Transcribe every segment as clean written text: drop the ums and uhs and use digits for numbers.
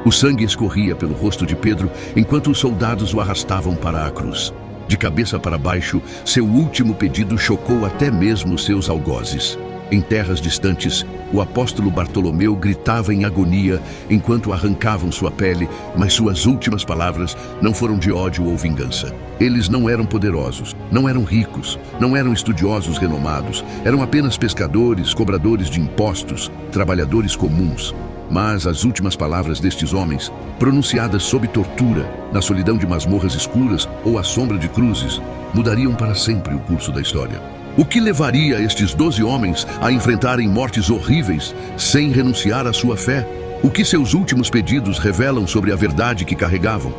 O sangue escorria pelo rosto de Pedro enquanto os soldados o arrastavam para a cruz. De cabeça para baixo, seu último pedido chocou até mesmo seus algozes. Em terras distantes, o apóstolo Bartolomeu gritava em agonia enquanto arrancavam sua pele, mas suas últimas palavras não foram de ódio ou vingança. Eles não eram poderosos, não eram ricos, não eram estudiosos renomados, eram apenas pescadores, cobradores de impostos, trabalhadores comuns. Mas as últimas palavras destes homens, pronunciadas sob tortura, na solidão de masmorras escuras ou à sombra de cruzes, mudariam para sempre o curso da história. O que levaria estes 12 homens a enfrentarem mortes horríveis sem renunciar à sua fé? O que seus últimos pedidos revelam sobre a verdade que carregavam?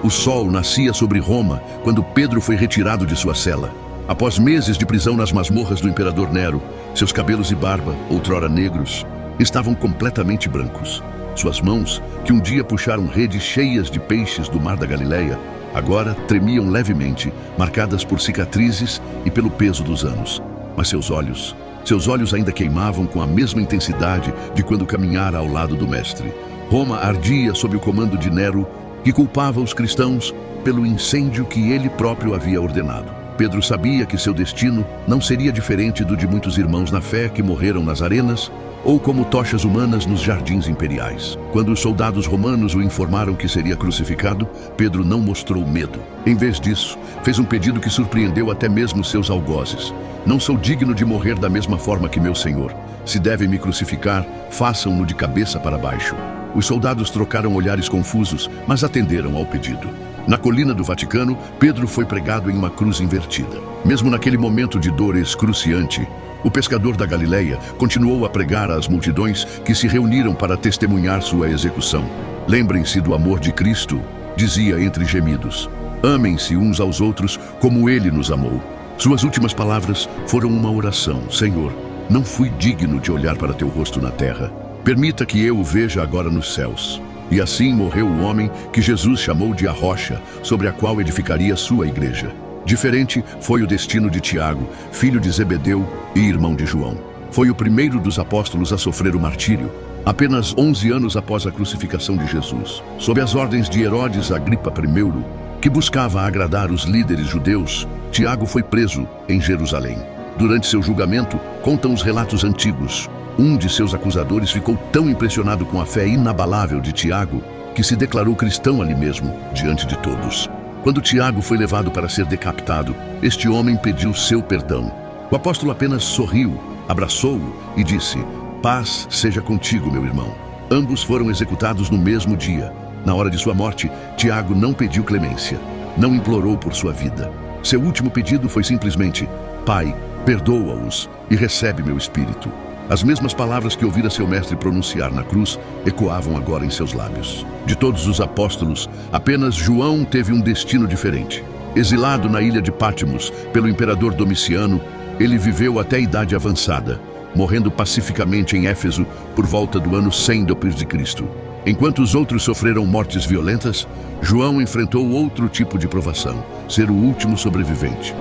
O sol nascia sobre Roma quando Pedro foi retirado de sua cela. Após meses de prisão nas masmorras do imperador Nero, seus cabelos e barba, outrora negros, estavam completamente brancos. Suas mãos, que um dia puxaram redes cheias de peixes do mar da Galileia, agora tremiam levemente, marcadas por cicatrizes e pelo peso dos anos. Mas seus olhos ainda queimavam com a mesma intensidade de quando caminhara ao lado do mestre. Roma ardia sob o comando de Nero, que culpava os cristãos pelo incêndio que ele próprio havia ordenado. Pedro sabia que seu destino não seria diferente do de muitos irmãos na fé que morreram nas arenas ou como tochas humanas nos jardins imperiais. Quando os soldados romanos o informaram que seria crucificado, Pedro não mostrou medo. Em vez disso, fez um pedido que surpreendeu até mesmo seus algozes. Não sou digno de morrer da mesma forma que meu Senhor. Se devem me crucificar, façam-no de cabeça para baixo. Os soldados trocaram olhares confusos, mas atenderam ao pedido. Na colina do Vaticano, Pedro foi pregado em uma cruz invertida. Mesmo naquele momento de dor excruciante, o pescador da Galileia continuou a pregar às multidões que se reuniram para testemunhar sua execução. Lembrem-se do amor de Cristo, dizia entre gemidos. Amem-se uns aos outros como Ele nos amou. Suas últimas palavras foram uma oração. Senhor, não fui digno de olhar para teu rosto na terra. Permita que eu o veja agora nos céus. E assim morreu o homem que Jesus chamou de a rocha, sobre a qual edificaria sua igreja. Diferente foi o destino de Tiago, filho de Zebedeu e irmão de João. Foi o primeiro dos apóstolos a sofrer o martírio, apenas 11 anos após a crucificação de Jesus. Sob as ordens de Herodes Agripa I, que buscava agradar os líderes judeus, Tiago foi preso em Jerusalém. Durante seu julgamento, contam os relatos antigos, um de seus acusadores ficou tão impressionado com a fé inabalável de Tiago que se declarou cristão ali mesmo, diante de todos. Quando Tiago foi levado para ser decapitado, este homem pediu seu perdão. O apóstolo apenas sorriu, abraçou-o e disse: "Paz seja contigo, meu irmão." Ambos foram executados no mesmo dia. Na hora de sua morte, Tiago não pediu clemência, não implorou por sua vida. Seu último pedido foi simplesmente: "Pai, perdoa-os e recebe meu espírito." As mesmas palavras que ouvira seu mestre pronunciar na cruz ecoavam agora em seus lábios. De todos os apóstolos, apenas João teve um destino diferente. Exilado na ilha de Pátimos pelo imperador Domiciano, ele viveu até a idade avançada, morrendo pacificamente em Éfeso por volta do ano 100 d.C. Enquanto os outros sofreram mortes violentas, João enfrentou outro tipo de provação: ser o último sobrevivente.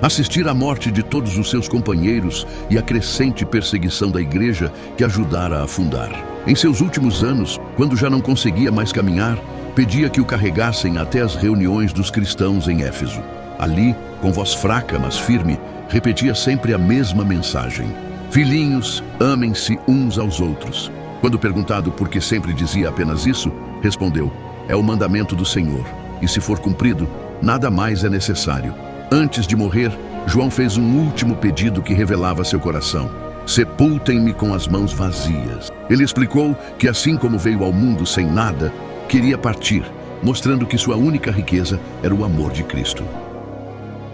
Assistir à morte de todos os seus companheiros e à crescente perseguição da igreja que ajudara a afundar. Em seus últimos anos, quando já não conseguia mais caminhar, pedia que o carregassem até as reuniões dos cristãos em Éfeso. Ali, com voz fraca, mas firme, repetia sempre a mesma mensagem: "Filhinhos, amem-se uns aos outros." Quando perguntado por que sempre dizia apenas isso, respondeu: "É o mandamento do Senhor, e se for cumprido, nada mais é necessário." Antes de morrer, João fez um último pedido que revelava seu coração: "Sepultem-me com as mãos vazias." Ele explicou que, assim como veio ao mundo sem nada, queria partir, mostrando que sua única riqueza era o amor de Cristo.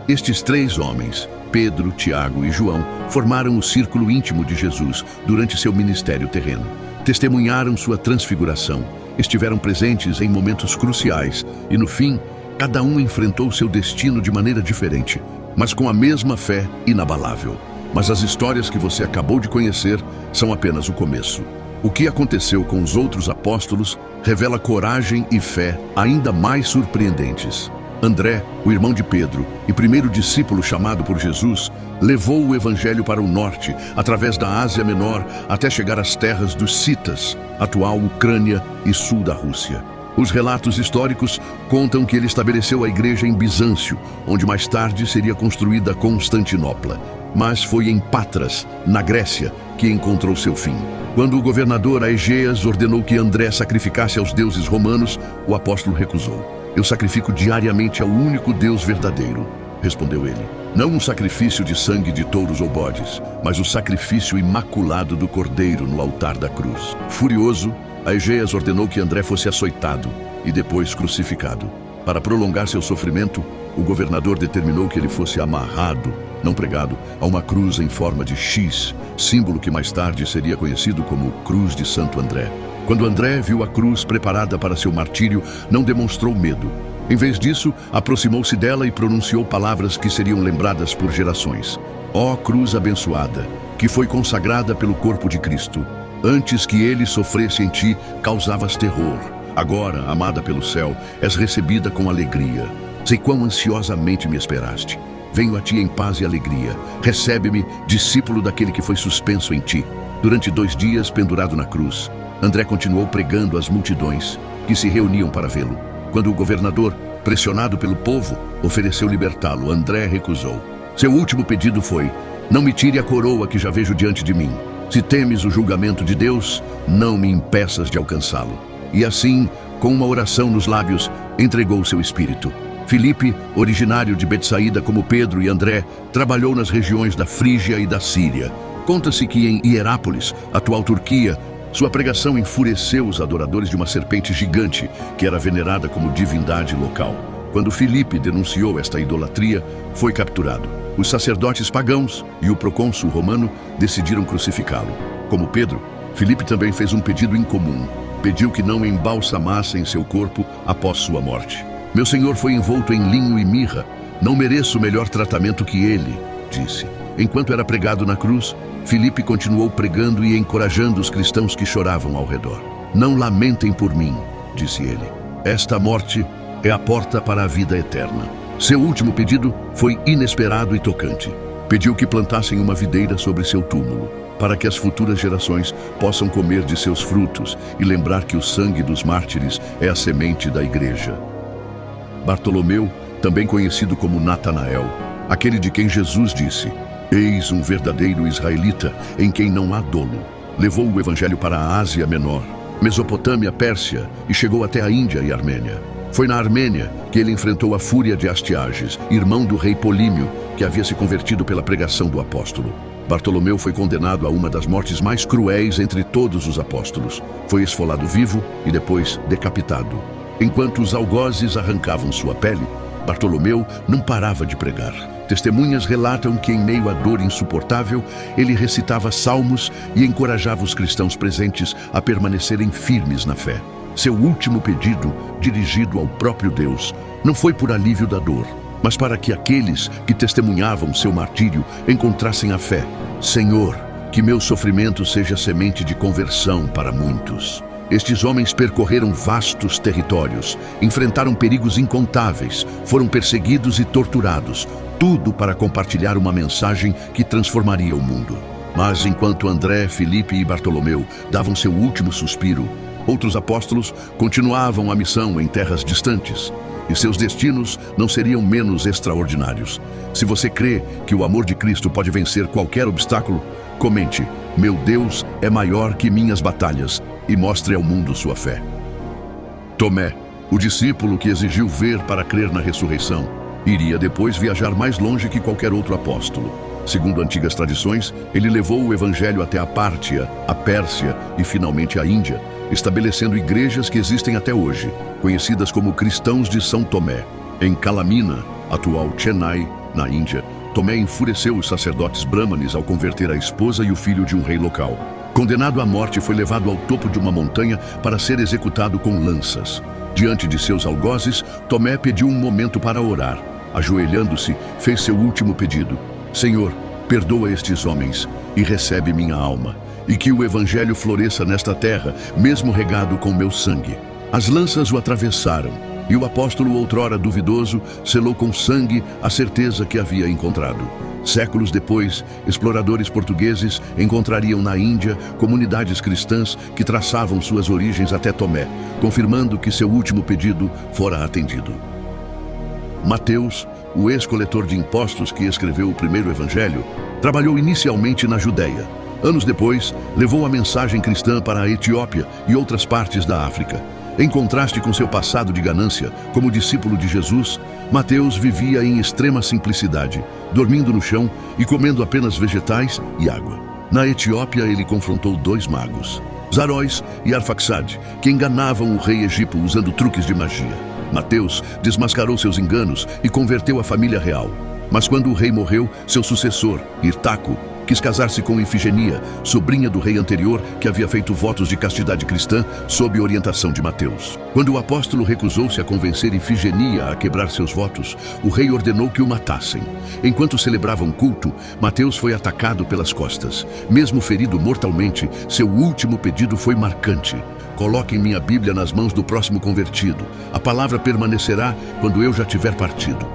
Estes 3 homens, Pedro, Tiago e João, formaram o círculo íntimo de Jesus durante seu ministério terreno. Testemunharam sua transfiguração, estiveram presentes em momentos cruciais e, no fim, cada um enfrentou seu destino de maneira diferente, mas com a mesma fé inabalável. Mas as histórias que você acabou de conhecer são apenas o começo. O que aconteceu com os outros apóstolos revela coragem e fé ainda mais surpreendentes. André, o irmão de Pedro e primeiro discípulo chamado por Jesus, levou o evangelho para o norte, através da Ásia Menor, até chegar às terras dos Citas, atual Ucrânia e sul da Rússia. Os relatos históricos contam que ele estabeleceu a igreja em Bizâncio, onde mais tarde seria construída Constantinopla. Mas foi em Patras, na Grécia, que encontrou seu fim. Quando o governador Aegeas ordenou que André sacrificasse aos deuses romanos, o apóstolo recusou. "Eu sacrifico diariamente ao único Deus verdadeiro", respondeu ele. "Não um sacrifício de sangue de touros ou bodes, mas o sacrifício imaculado do cordeiro no altar da cruz." Furioso, Aegeas ordenou que André fosse açoitado e depois crucificado. Para prolongar seu sofrimento, o governador determinou que ele fosse amarrado, não pregado, a uma cruz em forma de X, símbolo que mais tarde seria conhecido como Cruz de Santo André. Quando André viu a cruz preparada para seu martírio, não demonstrou medo. Em vez disso, aproximou-se dela e pronunciou palavras que seriam lembradas por gerações. "Ó cruz abençoada, que foi consagrada pelo corpo de Cristo. Antes que ele sofresse em ti, causavas terror. Agora, amada pelo céu, és recebida com alegria. Sei quão ansiosamente me esperaste. Venho a ti em paz e alegria. Recebe-me, discípulo daquele que foi suspenso em ti." Durante 2 dias, pendurado na cruz, André continuou pregando às multidões que se reuniam para vê-lo. Quando o governador, pressionado pelo povo, ofereceu libertá-lo, André recusou. Seu último pedido foi: "Não me tire a coroa que já vejo diante de mim. Se temes o julgamento de Deus, não me impeças de alcançá-lo." E assim, com uma oração nos lábios, entregou seu espírito. Filipe, originário de Betsaída como Pedro e André, trabalhou nas regiões da Frígia e da Síria. Conta-se que em Hierápolis, atual Turquia, sua pregação enfureceu os adoradores de uma serpente gigante, que era venerada como divindade local. Quando Filipe denunciou esta idolatria, foi capturado. Os sacerdotes pagãos e o procônsul romano decidiram crucificá-lo. Como Pedro, Filipe também fez um pedido incomum. Pediu que não embalsamassem seu corpo após sua morte. "Meu senhor foi envolto em linho e mirra. Não mereço melhor tratamento que ele", disse. Enquanto era pregado na cruz, Filipe continuou pregando e encorajando os cristãos que choravam ao redor. "Não lamentem por mim", disse ele. "Esta morte é a porta para a vida eterna." Seu último pedido foi inesperado e tocante. Pediu que plantassem uma videira sobre seu túmulo, para que as futuras gerações possam comer de seus frutos e lembrar que o sangue dos mártires é a semente da igreja. Bartolomeu, também conhecido como Natanael, aquele de quem Jesus disse: "Eis um verdadeiro israelita, em quem não há dolo", levou o evangelho para a Ásia Menor, Mesopotâmia, Pérsia e chegou até a Índia e Armênia. Foi na Armênia que ele enfrentou a fúria de Astiages, irmão do rei Polímio, que havia se convertido pela pregação do apóstolo. Bartolomeu foi condenado a uma das mortes mais cruéis entre todos os apóstolos. Foi esfolado vivo e depois decapitado. Enquanto os algozes arrancavam sua pele, Bartolomeu não parava de pregar. Testemunhas relatam que, em meio à dor insuportável, ele recitava salmos e encorajava os cristãos presentes a permanecerem firmes na fé. Seu último pedido, dirigido ao próprio Deus, não foi por alívio da dor, mas para que aqueles que testemunhavam seu martírio encontrassem a fé. "Senhor, que meu sofrimento seja semente de conversão para muitos." Estes homens percorreram vastos territórios, enfrentaram perigos incontáveis, foram perseguidos e torturados, tudo para compartilhar uma mensagem que transformaria o mundo. Mas enquanto André, Filipe e Bartolomeu davam seu último suspiro, outros apóstolos continuavam a missão em terras distantes, e seus destinos não seriam menos extraordinários. Se você crê que o amor de Cristo pode vencer qualquer obstáculo, comente: "Meu Deus é maior que minhas batalhas", e mostre ao mundo sua fé. Tomé, o discípulo que exigiu ver para crer na ressurreição, iria depois viajar mais longe que qualquer outro apóstolo. Segundo antigas tradições, ele levou o evangelho até a Pártia, a Pérsia e finalmente a Índia, estabelecendo igrejas que existem até hoje, conhecidas como cristãos de São Tomé. Em Kalamina, atual Chennai, na Índia, Tomé enfureceu os sacerdotes brâmanes ao converter a esposa e o filho de um rei local. Condenado à morte, foi levado ao topo de uma montanha para ser executado com lanças. Diante de seus algozes, Tomé pediu um momento para orar. Ajoelhando-se, fez seu último pedido: "Senhor, perdoa estes homens e recebe minha alma, e que o evangelho floresça nesta terra, mesmo regado com meu sangue." As lanças o atravessaram, E o apóstolo, outrora duvidoso, selou com sangue a certeza que havia encontrado. Séculos depois, exploradores portugueses encontrariam na Índia comunidades cristãs que traçavam suas origens até Tomé, confirmando que seu último pedido fora atendido. Mateus, o ex-coletor de impostos que escreveu o primeiro evangelho, trabalhou inicialmente na Judéia. Anos depois, levou a mensagem cristã para a Etiópia e outras partes da África. Em contraste com seu passado de ganância, como discípulo de Jesus, Mateus vivia em extrema simplicidade, dormindo no chão e comendo apenas vegetais e água. Na Etiópia, ele confrontou dois magos, Zaróis e Arfaxade, que enganavam o rei egípcio usando truques de magia. Mateus desmascarou seus enganos e converteu a família real. Mas quando o rei morreu, seu sucessor, Irtaco, quis casar-se com Ifigenia, sobrinha do rei anterior que havia feito votos de castidade cristã sob orientação de Mateus. Quando o apóstolo recusou-se a convencer Ifigenia a quebrar seus votos, o rei ordenou que o matassem. Enquanto celebravam culto, Mateus foi atacado pelas costas. Mesmo ferido mortalmente, seu último pedido foi marcante. Coloquem minha Bíblia nas mãos do próximo convertido. A palavra permanecerá quando eu já tiver partido.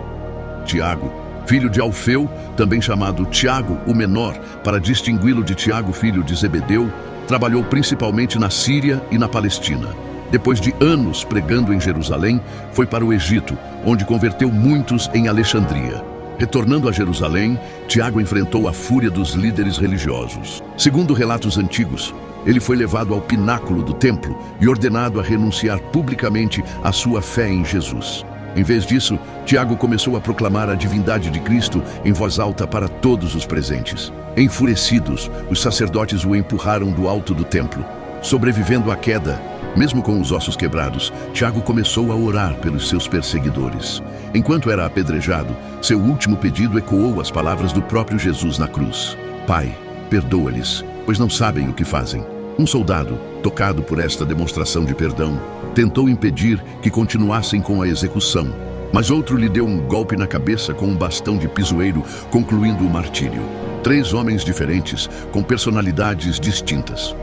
Tiago, filho de Alfeu, também chamado Tiago, o menor, para distingui-lo de Tiago, filho de Zebedeu, trabalhou principalmente na Síria e na Palestina. Depois de anos pregando em Jerusalém, foi para o Egito, onde converteu muitos em Alexandria. Retornando a Jerusalém, Tiago enfrentou a fúria dos líderes religiosos. Segundo relatos antigos, ele foi levado ao pináculo do templo e ordenado a renunciar publicamente à sua fé em Jesus. Em vez disso, Tiago começou a proclamar a divindade de Cristo em voz alta para todos os presentes. Enfurecidos, os sacerdotes o empurraram do alto do templo. Sobrevivendo à queda, mesmo com os ossos quebrados, Tiago começou a orar pelos seus perseguidores. Enquanto era apedrejado, seu último pedido ecoou as palavras do próprio Jesus na cruz. Pai, perdoa-lhes, pois não sabem o que fazem. Um soldado, tocado por esta demonstração de perdão, tentou impedir que continuassem com a execução, mas outro lhe deu um golpe na cabeça com um bastão de pisoeiro, concluindo o martírio. 3 homens diferentes, com personalidades distintas.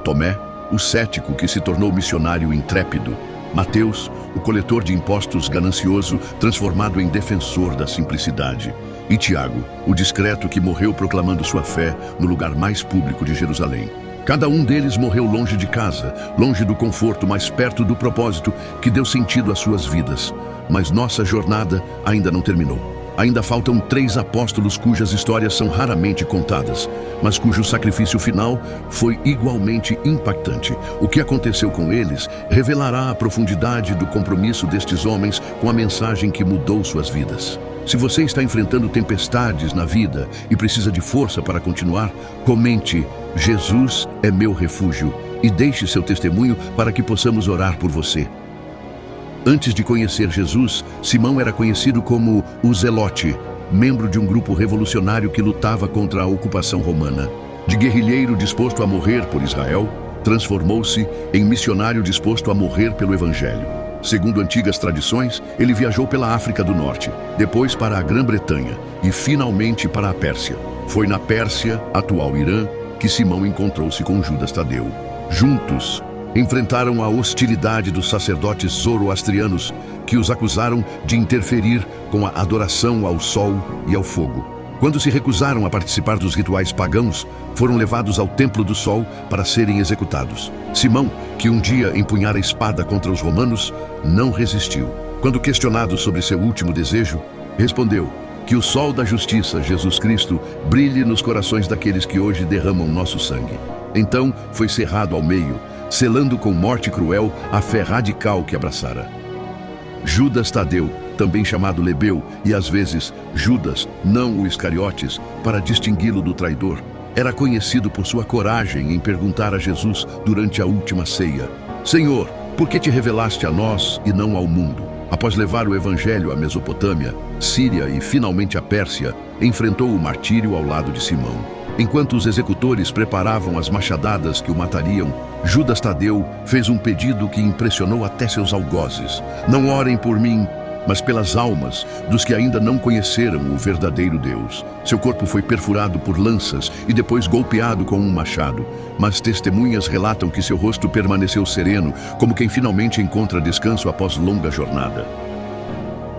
Tomé, o cético que se tornou missionário intrépido. Mateus, o coletor de impostos ganancioso, transformado em defensor da simplicidade. E Tiago, o discreto que morreu proclamando sua fé no lugar mais público de Jerusalém. Cada um deles morreu longe de casa, longe do conforto, mas perto do propósito que deu sentido às suas vidas. Mas nossa jornada ainda não terminou. Ainda faltam 3 apóstolos cujas histórias são raramente contadas, mas cujo sacrifício final foi igualmente impactante. O que aconteceu com eles revelará a profundidade do compromisso destes homens com a mensagem que mudou suas vidas. Se você está enfrentando tempestades na vida e precisa de força para continuar, comente: Jesus é meu refúgio, e deixe seu testemunho para que possamos orar por você. Antes de conhecer Jesus, Simão era conhecido como o Zelote, membro de um grupo revolucionário que lutava contra a ocupação romana. De guerrilheiro disposto a morrer por Israel, transformou-se em missionário disposto a morrer pelo Evangelho. Segundo antigas tradições, ele viajou pela África do Norte, depois para a Grã-Bretanha e finalmente para a Pérsia. Foi na Pérsia, atual Irã, que Simão encontrou-se com Judas Tadeu. Juntos, enfrentaram a hostilidade dos sacerdotes zoroastrianos, que os acusaram de interferir com a adoração ao sol e ao fogo. Quando se recusaram a participar dos rituais pagãos, foram levados ao Templo do Sol para serem executados. Simão, que um dia empunhara a espada contra os romanos, não resistiu. Quando questionado sobre seu último desejo, respondeu: que o sol da justiça, Jesus Cristo, brilhe nos corações daqueles que hoje derramam nosso sangue. Então foi cerrado ao meio, selando com morte cruel a fé radical que abraçara. Judas Tadeu, também chamado Lebeu, e às vezes Judas, não o Iscariotes, para distingui-lo do traidor, era conhecido por sua coragem em perguntar a Jesus durante a última ceia: Senhor, por que te revelaste a nós e não ao mundo? Após levar o evangelho à Mesopotâmia, Síria e finalmente à Pérsia, enfrentou o martírio ao lado de Simão. Enquanto os executores preparavam as machadadas que o matariam, Judas Tadeu fez um pedido que impressionou até seus algozes: não orem por mim, mas pelas almas dos que ainda não conheceram o verdadeiro Deus. Seu corpo foi perfurado por lanças e depois golpeado com um machado, mas testemunhas relatam que seu rosto permaneceu sereno, como quem finalmente encontra descanso após longa jornada.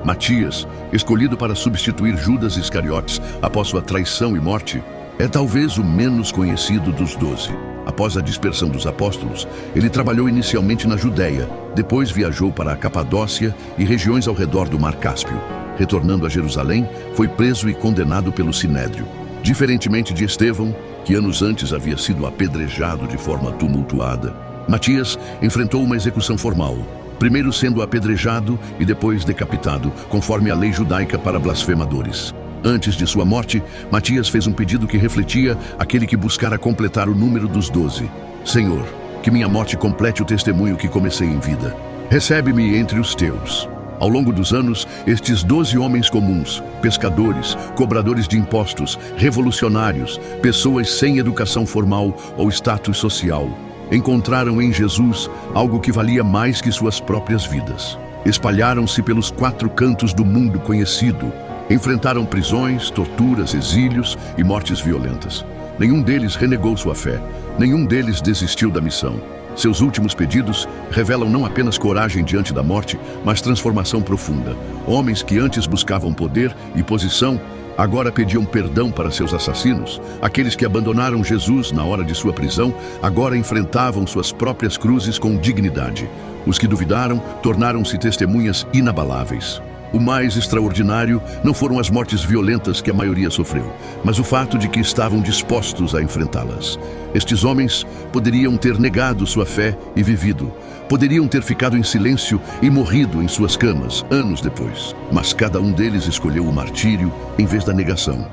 Matias, escolhido para substituir Judas Iscariotes após sua traição e morte, é talvez o menos conhecido dos 12. Após a dispersão dos apóstolos, ele trabalhou inicialmente na Judéia, depois viajou para a Capadócia e regiões ao redor do Mar Cáspio. Retornando a Jerusalém, foi preso e condenado pelo Sinédrio. Diferentemente de Estevão, que anos antes havia sido apedrejado de forma tumultuada, Matias enfrentou uma execução formal, primeiro sendo apedrejado e depois decapitado, conforme a lei judaica para blasfemadores. Antes de sua morte, Matias fez um pedido que refletia aquele que buscara completar o número dos 12. Senhor, que minha morte complete o testemunho que comecei em vida. Recebe-me entre os teus. Ao longo dos anos, estes 12 homens comuns, pescadores, cobradores de impostos, revolucionários, pessoas sem educação formal ou status social, encontraram em Jesus algo que valia mais que suas próprias vidas. Espalharam-se pelos 4 cantos do mundo conhecido, enfrentaram prisões, torturas, exílios e mortes violentas. Nenhum deles renegou sua fé, nenhum deles desistiu da missão. Seus últimos pedidos revelam não apenas coragem diante da morte, mas transformação profunda. Homens que antes buscavam poder e posição, agora pediam perdão para seus assassinos. Aqueles que abandonaram Jesus na hora de sua prisão, agora enfrentavam suas próprias cruzes com dignidade. Os que duvidaram tornaram-se testemunhas inabaláveis. O mais extraordinário não foram as mortes violentas que a maioria sofreu, mas o fato de que estavam dispostos a enfrentá-las. Estes homens poderiam ter negado sua fé e vivido. Poderiam ter ficado em silêncio e morrido em suas camas anos depois. Mas cada um deles escolheu o martírio em vez da negação,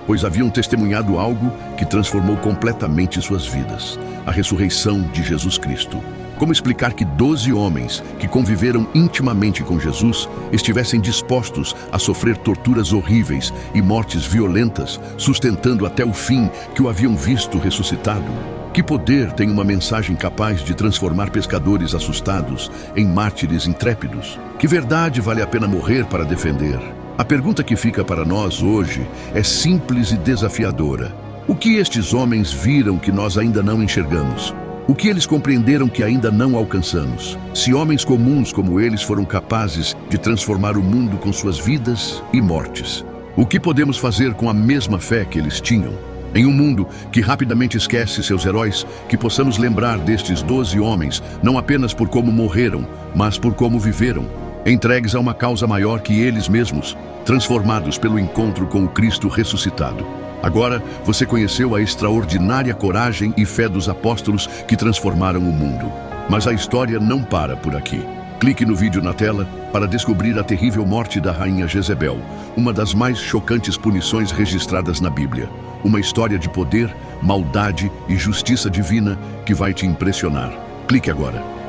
pois haviam testemunhado algo que transformou completamente suas vidas: a ressurreição de Jesus Cristo. Como explicar que 12 homens que conviveram intimamente com Jesus estivessem dispostos a sofrer torturas horríveis e mortes violentas, sustentando até o fim que o haviam visto ressuscitado? Que poder tem uma mensagem capaz de transformar pescadores assustados em mártires intrépidos? Que verdade vale a pena morrer para defender? A pergunta que fica para nós hoje é simples e desafiadora. O que estes homens viram que nós ainda não enxergamos? O que eles compreenderam que ainda não alcançamos? Se homens comuns como eles foram capazes de transformar o mundo com suas vidas e mortes, o que podemos fazer com a mesma fé que eles tinham? Em um mundo que rapidamente esquece seus heróis, que possamos lembrar destes 12 homens, não apenas por como morreram, mas por como viveram, entregues a uma causa maior que eles mesmos, transformados pelo encontro com o Cristo ressuscitado. Agora você conheceu a extraordinária coragem e fé dos apóstolos que transformaram o mundo. Mas a história não para por aqui. Clique no vídeo na tela para descobrir a terrível morte da rainha Jezebel, uma das mais chocantes punições registradas na Bíblia. Uma história de poder, maldade e justiça divina que vai te impressionar. Clique agora.